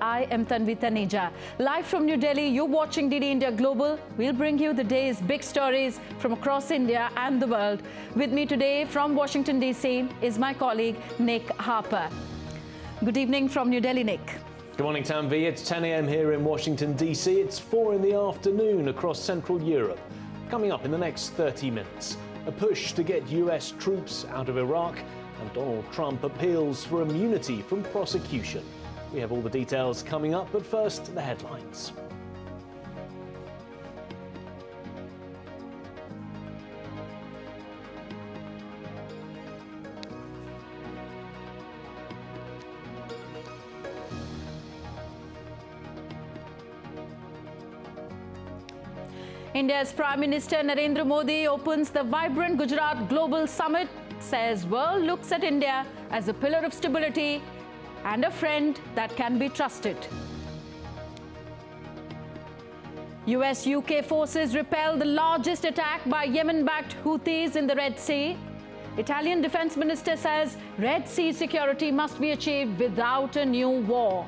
I am Tanvi Taneja. Live from New Delhi, you're watching DD India Global. We'll bring you the day's big stories from across India and the world. With me today from Washington, D.C. is my colleague, Nick Harper. Good evening from New Delhi, Nick. Good morning, Tanvi. It's 10 a.m. here in Washington, D.C. It's 4 in the afternoon across Central Europe. Coming up in the next 30 minutes, a push to get US troops out of Iraq, and Donald Trump appeals for immunity from prosecution. We have all the details coming up, but first, the headlines. India's Prime Minister Narendra Modi opens the vibrant Gujarat Global Summit, says world looks at India as a pillar of stability and a friend that can be trusted. US-UK forces repel the largest attack by Yemen-backed Houthis in the Red Sea. Italian Defense Minister says Red Sea security must be achieved without a new war.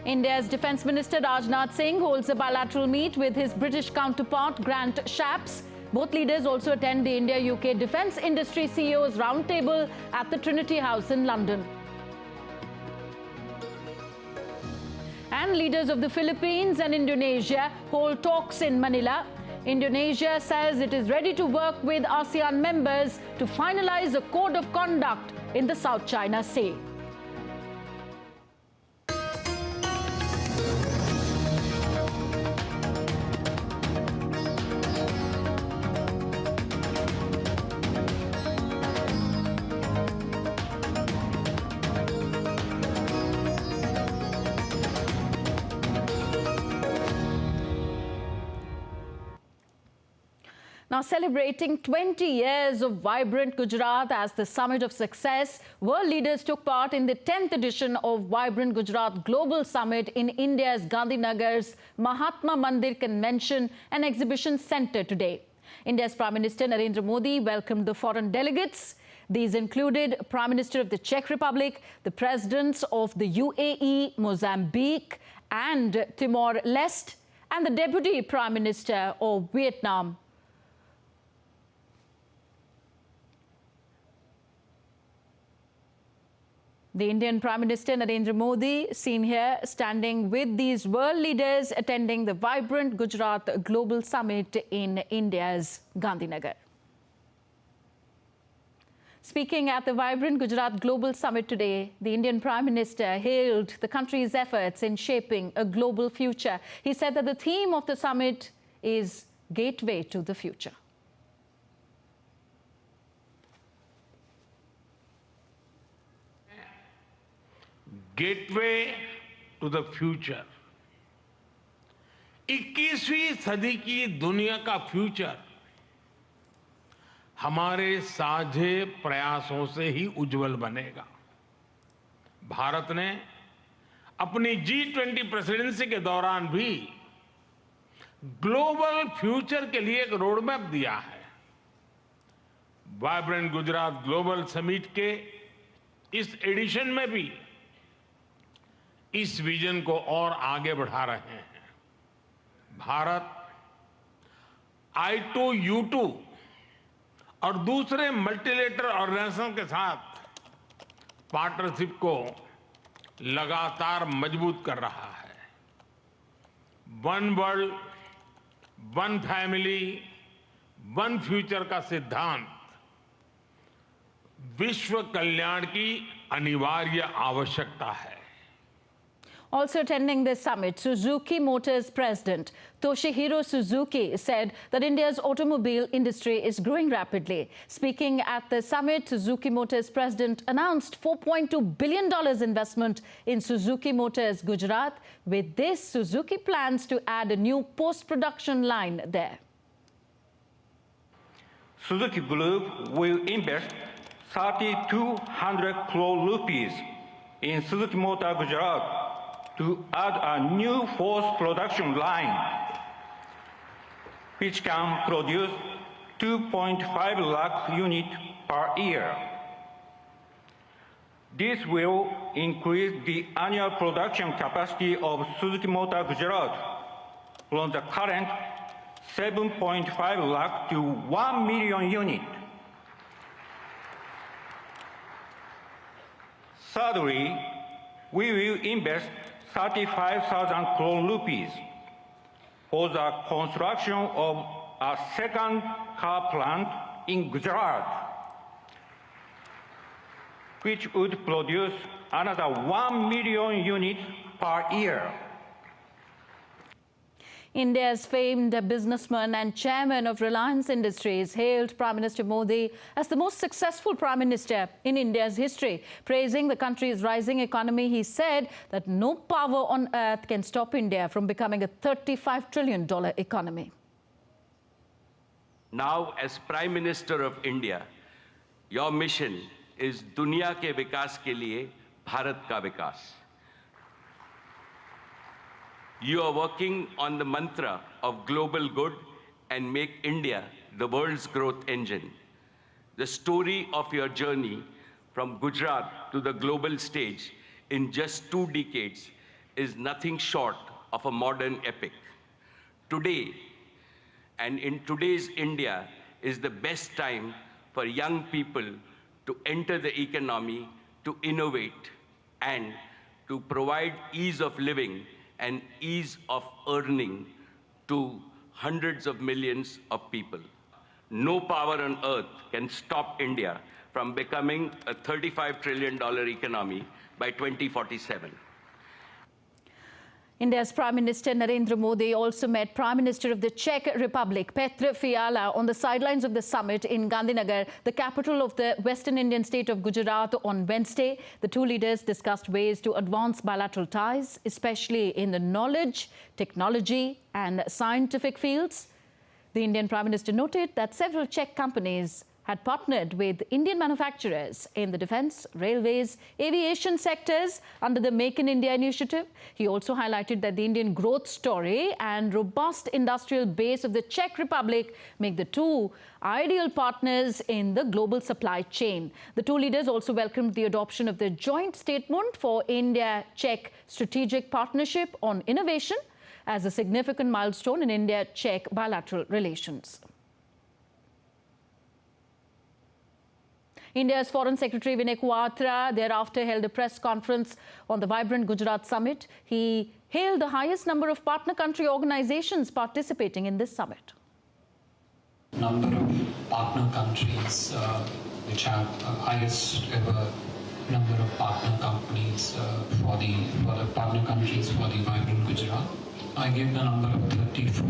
India's Defence Minister Rajnath Singh holds a bilateral meet with his British counterpart Grant Shapps. Both leaders also attend the India-UK Defence Industry CEOs Roundtable at the Trinity House in London. And leaders of the Philippines and Indonesia hold talks in Manila. Indonesia says it is ready to work with ASEAN members to finalize a code of conduct in the South China Sea. Now, celebrating 20 years of vibrant Gujarat as the summit of success, world leaders took part in the 10th edition of Vibrant Gujarat Global Summit in India's Gandhinagar's Mahatma Mandir Convention and Exhibition Centre today. India's Prime Minister Narendra Modi welcomed the foreign delegates. These included Prime Minister of the Czech Republic, the Presidents of the UAE, Mozambique and Timor-Leste, and the Deputy Prime Minister of Vietnam. The Indian Prime Minister Narendra Modi, seen here standing with these world leaders attending the vibrant Gujarat Global Summit in India's Gandhinagar. Speaking at the vibrant Gujarat Global Summit today, the Indian Prime Minister hailed the country's efforts in shaping a global future. He said that the theme of the summit is Gateway to the Future. Gateway to the future 21वीं सदी की दुनिया का future हमारे साझे प्रयासों से ही उज्जवल बनेगा। भारत ने अपनी G20 प्रेसिडेंसी के दौरान भी ग्लोबल फ्यूचर के लिए एक रोड मैप दिया है। वाइब्रेंट गुजरात ग्लोबल समिट के इस एडिशन में भी इस विजन को और आगे बढ़ा रहे हैं। भारत I2U2 और दूसरे मल्टीलेटरल ऑर्गेनाइजेशन के साथ पार्टनरशिप को लगातार मजबूत कर रहा है। One world, one family, one future का सिद्धांत विश्व कल्याण की अनिवार्य आवश्यकता है। Also attending this summit, Suzuki Motors President Toshihiro Suzuki said that India's automobile industry is growing rapidly. Speaking at the summit, Suzuki Motors President announced $4.2 billion investment in Suzuki Motors Gujarat. With this, Suzuki plans to add a new post-production line there. Suzuki Group will invest 3,200 crore rupees in Suzuki Motor Gujarat to add a new fourth production line, which can produce 2.5 lakh units per year. This will increase the annual production capacity of Suzuki Motor Gujarat from the current 7.5 lakh to 1 million units. Thirdly, we will invest 35,000 crore rupees for the construction of a second car plant in Gujarat, which would produce another 1 million units per year. India's famed businessman and chairman of Reliance Industries hailed Prime Minister Modi as the most successful Prime Minister in India's history. Praising the country's rising economy, he said that no power on earth can stop India from becoming a $35 trillion economy. Now, as Prime Minister of India, your mission is दुनिया के विकास के लिए भारत का विकास. You are working on the mantra of global good and make India the world's growth engine. The story of your journey from Gujarat to the global stage in just 2 decades is nothing short of a modern epic. Today, and in today's India, is the best time for young people to enter the economy, to innovate, and to provide ease of living and ease of earning to hundreds of millions of people. No power on earth can stop India from becoming a $35 trillion economy by 2047. India's Prime Minister Narendra Modi also met Prime Minister of the Czech Republic, Petr Fiala, on the sidelines of the summit in Gandhinagar, the capital of the Western Indian state of Gujarat, on Wednesday. The two leaders discussed ways to advance bilateral ties, especially in the knowledge, technology and scientific fields. The Indian Prime Minister noted that several Czech companies had partnered with Indian manufacturers in the defence, railways, aviation sectors under the Make in India initiative. He also highlighted that the Indian growth story and robust industrial base of the Czech Republic make the two ideal partners in the global supply chain. The two leaders also welcomed the adoption of the joint statement for India-Czech strategic partnership on innovation as a significant milestone in India-Czech bilateral relations. India's Foreign Secretary Vinay Quatra thereafter held a press conference on the Vibrant Gujarat Summit. He hailed the highest number of partner country organizations participating in this summit. Number of partner countries which have highest ever number of partner companies for the partner countries for the Vibrant Gujarat. I gave the number of 34.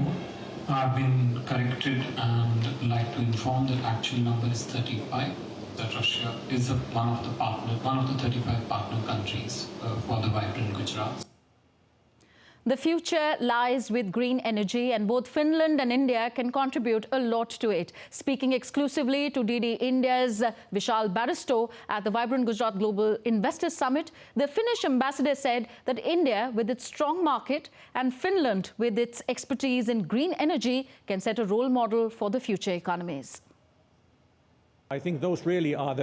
I've been corrected and like to inform that actual number is 35. That Russia is one of the 35 partner countries for the Vibrant Gujarat. The future lies with green energy, and both Finland and India can contribute a lot to it. Speaking exclusively to DD India's Vishal Baristo at the Vibrant Gujarat Global Investors Summit, the Finnish ambassador said that India, with its strong market, and Finland, with its expertise in green energy, can set a role model for the future economies. I think those really are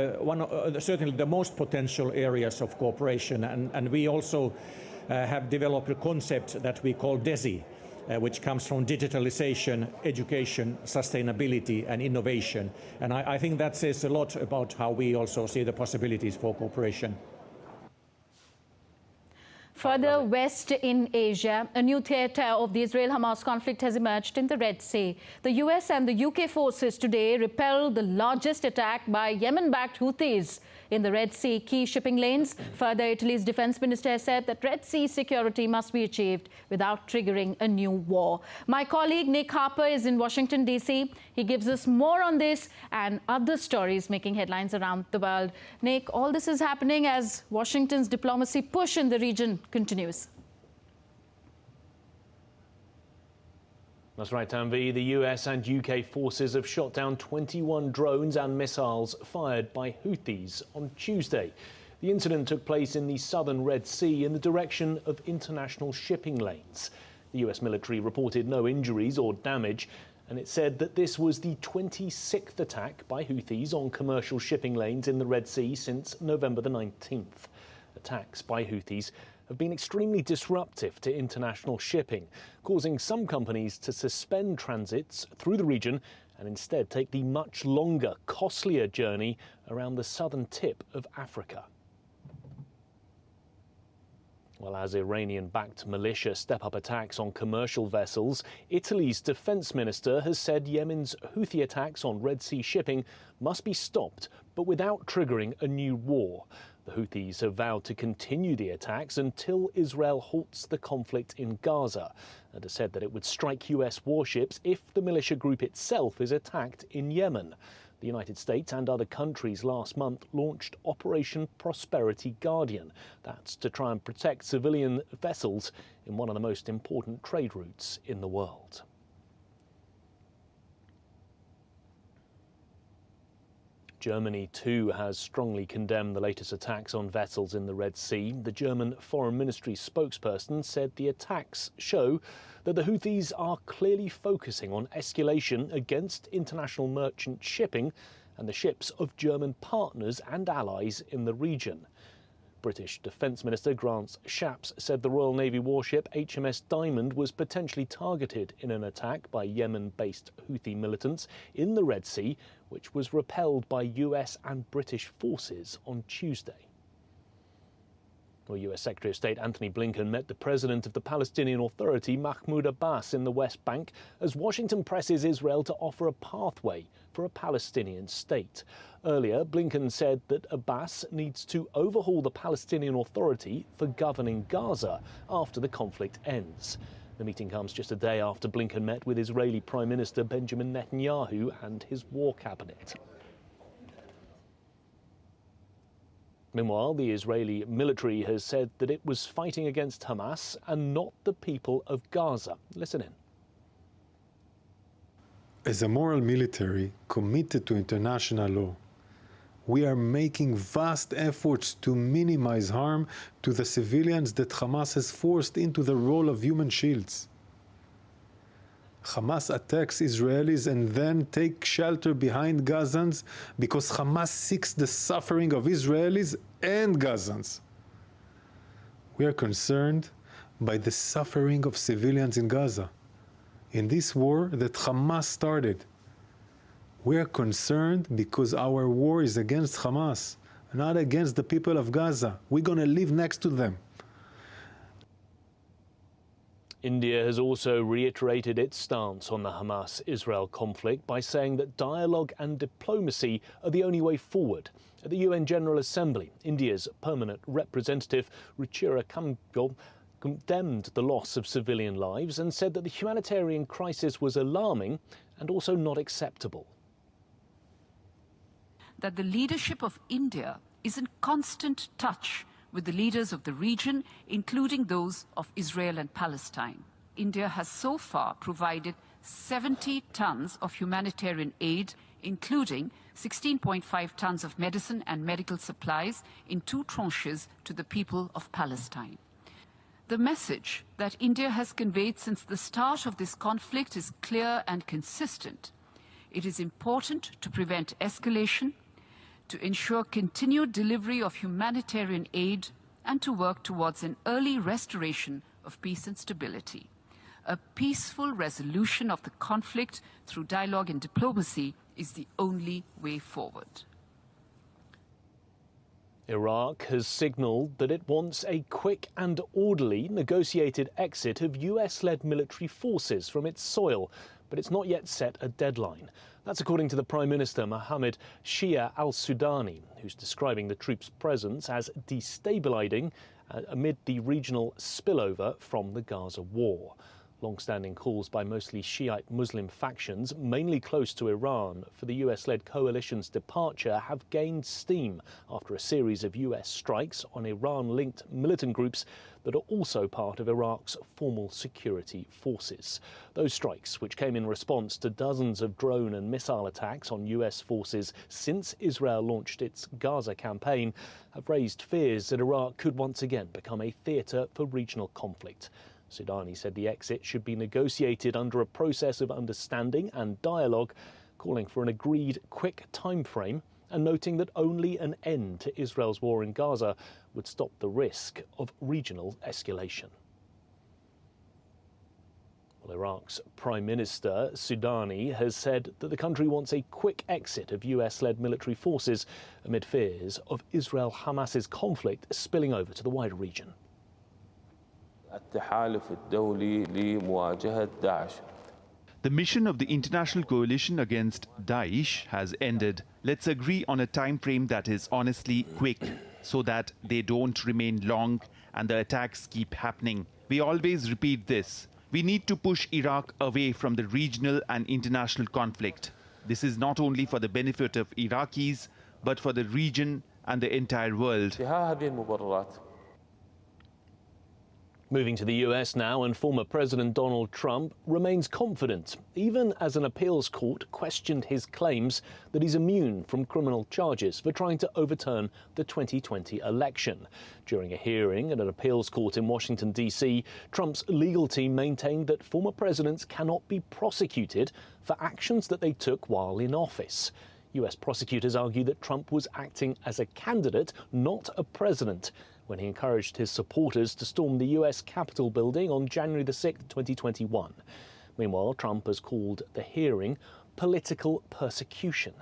certainly the most potential areas of cooperation, and we also have developed a concept that we call DESI, which comes from digitalization, education, sustainability and innovation. And I think that says a lot about how we also see the possibilities for cooperation. Further west in Asia, a new theatre of the Israel-Hamas conflict has emerged in the Red Sea. The US and the UK forces today repelled the largest attack by Yemen-backed Houthis in the Red Sea key shipping lanes. Further, Italy's defense minister has said that Red Sea security must be achieved without triggering a new war. My colleague Nick Harper is in Washington, D.C. He gives us more on this and other stories making headlines around the world. Nick, all this is happening as Washington's diplomacy push in the region continues. That's right, Tanvi. The US and UK forces have shot down 21 drones and missiles fired by Houthis on Tuesday. The incident took place in the southern Red Sea in the direction of international shipping lanes. The US military reported no injuries or damage, and it said that this was the 26th attack by Houthis on commercial shipping lanes in the Red Sea since November the 19th. Attacks by Houthis have been extremely disruptive to international shipping, causing some companies to suspend transits through the region and instead take the much longer, costlier journey around the southern tip of Africa. Well, as Iranian-backed militia step up attacks on commercial vessels, Italy's defence minister has said Yemen's Houthi attacks on Red Sea shipping must be stopped, but without triggering a new war. The Houthis have vowed to continue the attacks until Israel halts the conflict in Gaza, and has said that it would strike US warships if the militia group itself is attacked in Yemen. The United States and other countries last month launched Operation Prosperity Guardian. That's to try and protect civilian vessels in one of the most important trade routes in the world. Germany, too, has strongly condemned the latest attacks on vessels in the Red Sea. The German Foreign Ministry spokesperson said the attacks show that the Houthis are clearly focusing on escalation against international merchant shipping and the ships of German partners and allies in the region. British Defence Minister Grant Shapps said the Royal Navy warship HMS Diamond was potentially targeted in an attack by Yemen-based Houthi militants in the Red Sea, which was repelled by US and British forces on Tuesday. Well, US Secretary of State Antony Blinken met the president of the Palestinian Authority, Mahmoud Abbas, in the West Bank as Washington presses Israel to offer a pathway for a Palestinian state. Earlier, Blinken said that Abbas needs to overhaul the Palestinian Authority for governing Gaza after the conflict ends. The meeting comes just a day after Blinken met with Israeli Prime Minister Benjamin Netanyahu and his war cabinet. Meanwhile, the Israeli military has said that it was fighting against Hamas and not the people of Gaza. Listen in. As a moral military committed to international law, we are making vast efforts to minimize harm to the civilians that Hamas has forced into the role of human shields. Hamas attacks Israelis and then take shelter behind Gazans because Hamas seeks the suffering of Israelis and Gazans. We are concerned by the suffering of civilians in Gaza, in this war that Hamas started. We are concerned because our war is against Hamas, not against the people of Gaza. We're going to live next to them. India has also reiterated its stance on the Hamas-Israel conflict by saying that dialogue and diplomacy are the only way forward. At the UN General Assembly, India's permanent representative, Ruchira Kamgol, condemned the loss of civilian lives and said that the humanitarian crisis was alarming and also not acceptable. That the leadership of India is in constant touch with the leaders of the region, including those of Israel and Palestine. India has so far provided 70 tons of humanitarian aid, including 16.5 tons of medicine and medical supplies in 2 tranches to the people of Palestine. The message that India has conveyed since the start of this conflict is clear and consistent. It is important to prevent escalation, to ensure continued delivery of humanitarian aid, and to work towards an early restoration of peace and stability. A peaceful resolution of the conflict through dialogue and diplomacy is the only way forward. Iraq has signalled that it wants a quick and orderly negotiated exit of US-led military forces from its soil, but it's not yet set a deadline. That's according to the Prime Minister Mohammed Shia al-Sudani, who's describing the troops' presence as destabilising amid the regional spillover from the Gaza war. Long-standing calls by mostly Shiite Muslim factions, mainly close to Iran, for the US-led coalition's departure have gained steam after a series of US strikes on Iran-linked militant groups that are also part of Iraq's formal security forces. Those strikes, which came in response to dozens of drone and missile attacks on US forces since Israel launched its Gaza campaign, have raised fears that Iraq could once again become a theatre for regional conflict. Soudani said the exit should be negotiated under a process of understanding and dialogue, calling for an agreed quick time frame and noting that only an end to Israel's war in Gaza would stop the risk of regional escalation. Well, Iraq's Prime Minister Soudani has said that the country wants a quick exit of US-led military forces amid fears of Israel-Hamas's conflict spilling over to the wider region. The mission of the international coalition against Daesh has ended. Let's agree on a time frame that is honestly quick, so that they don't remain long and the attacks keep happening. We always repeat this. We need to push Iraq away from the regional and international conflict. This is not only for the benefit of Iraqis, but for the region and the entire world. Moving to the US now, and former President Donald Trump remains confident, even as an appeals court questioned his claims that he's immune from criminal charges for trying to overturn the 2020 election. During a hearing at an appeals court in Washington, D.C., Trump's legal team maintained that former presidents cannot be prosecuted for actions that they took while in office. US prosecutors argue that Trump was acting as a candidate, not a president, when he encouraged his supporters to storm the US Capitol building on January the 6th, 2021. Meanwhile, Trump has called the hearing political persecution.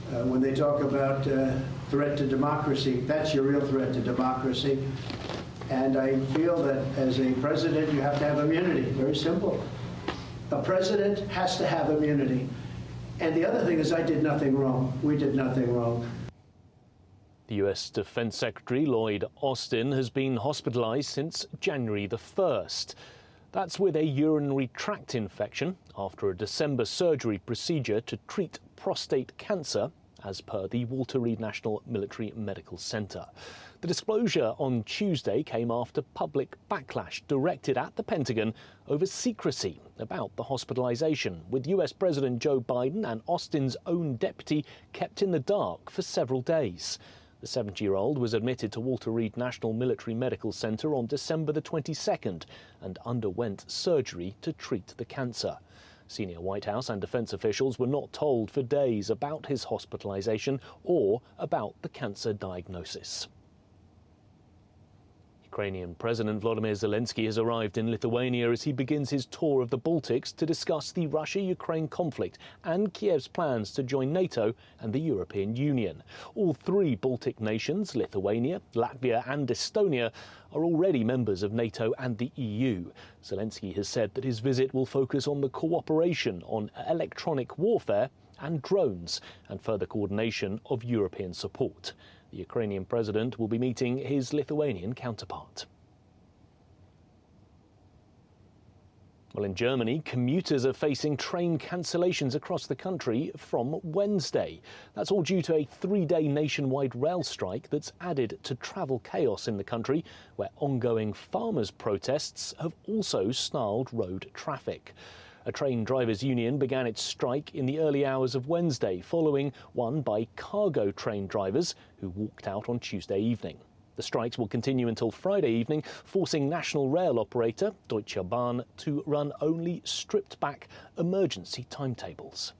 When they talk about threat to democracy, that's your real threat to democracy. And I feel that as a president, you have to have immunity. Very simple. A president has to have immunity. And the other thing is I did nothing wrong. We did nothing wrong. The US Defense Secretary Lloyd Austin has been hospitalized since January the 1st. That's with a urinary tract infection after a December surgery procedure to treat prostate cancer, as per the Walter Reed National Military Medical Center. The disclosure on Tuesday came after public backlash directed at the Pentagon over secrecy about the hospitalization, with US President Joe Biden and Austin's own deputy kept in the dark for several days. The 70-year-old was admitted to Walter Reed National Military Medical Center on December the 22nd and underwent surgery to treat the cancer. Senior White House and defense officials were not told for days about his hospitalization or about the cancer diagnosis. Ukrainian President Volodymyr Zelensky has arrived in Lithuania as he begins his tour of the Baltics to discuss the Russia-Ukraine conflict and Kiev's plans to join NATO and the European Union. All three Baltic nations, Lithuania, Latvia and Estonia, are already members of NATO and the EU. Zelensky has said that his visit will focus on the cooperation on electronic warfare and drones and further coordination of European support. The Ukrainian president will be meeting his Lithuanian counterpart. Well, in Germany, commuters are facing train cancellations across the country from Wednesday. That's all due to a 3-day nationwide rail strike that's added to travel chaos in the country, where ongoing farmers' protests have also snarled road traffic. A train drivers' union began its strike in the early hours of Wednesday, following one by cargo train drivers who walked out on Tuesday evening. The strikes will continue until Friday evening, forcing national rail operator Deutsche Bahn to run only stripped-back emergency timetables.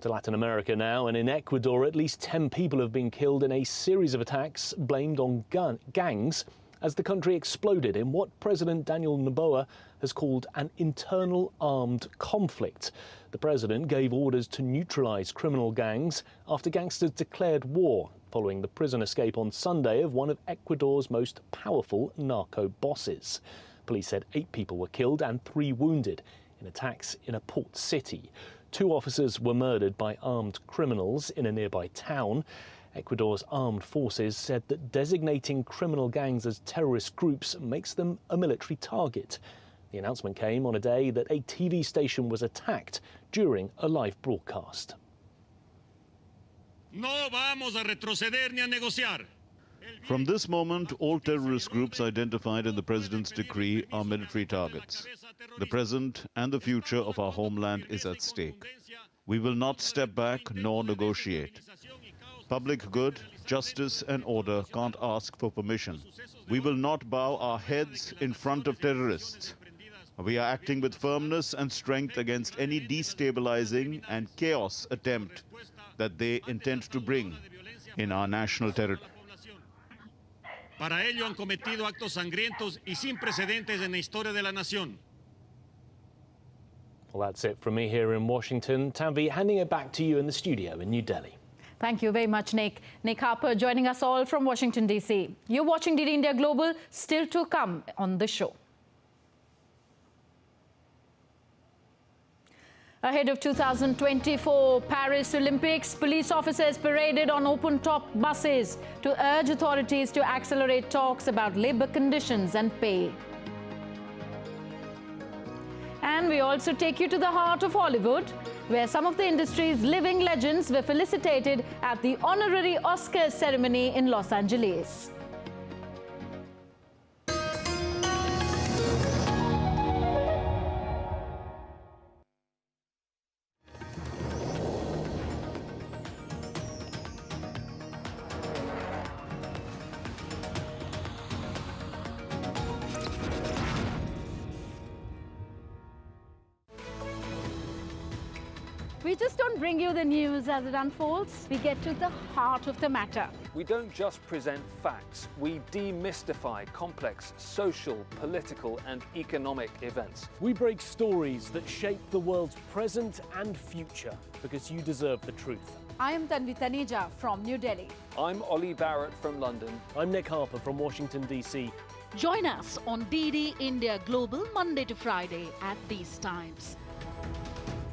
To Latin America now, and in Ecuador, at least 10 people have been killed in a series of attacks blamed on gangs as the country exploded in what President Daniel Noboa has called an internal armed conflict. The president gave orders to neutralize criminal gangs after gangsters declared war following the prison escape on Sunday of one of Ecuador's most powerful narco bosses. Police said 8 people were killed and 3 wounded in attacks in a port city. 2 officers were murdered by armed criminals in a nearby town. Ecuador's armed forces said that designating criminal gangs as terrorist groups makes them a military target. The announcement came on a day that a TV station was attacked during a live broadcast. From this moment, all terrorist groups identified in the President's decree are military targets. The present and the future of our homeland is at stake. We will not step back nor negotiate. Public good, justice and order can't ask for permission. We will not bow our heads in front of terrorists. We are acting with firmness and strength against any destabilizing and chaos attempt that they intend to bring in our national territory. Para ello han cometido actos sangrientos y sin precedentes en la historia de la nación. Well, that's it from me here in Washington. Tanvi, handing it back to you in the studio in New Delhi. Thank you very much, Nick. Nick Harper joining us all from Washington, D.C. You're watching DD India Global, still to come on the show. Ahead of 2024 Paris Olympics, police officers paraded on open-top buses to urge authorities to accelerate talks about labour conditions and pay. And we also take you to the heart of Hollywood, where some of the industry's living legends were felicitated at the honorary Oscars ceremony in Los Angeles. We just don't bring you the news as it unfolds. We get to the heart of the matter. We don't just present facts. We demystify complex social, political and economic events. We break stories that shape the world's present and future because you deserve the truth. I am Tanvi Taneja from New Delhi. I'm Ollie Barrett from London. I'm Nick Harper from Washington, D.C. Join us on DD India Global Monday to Friday at these times.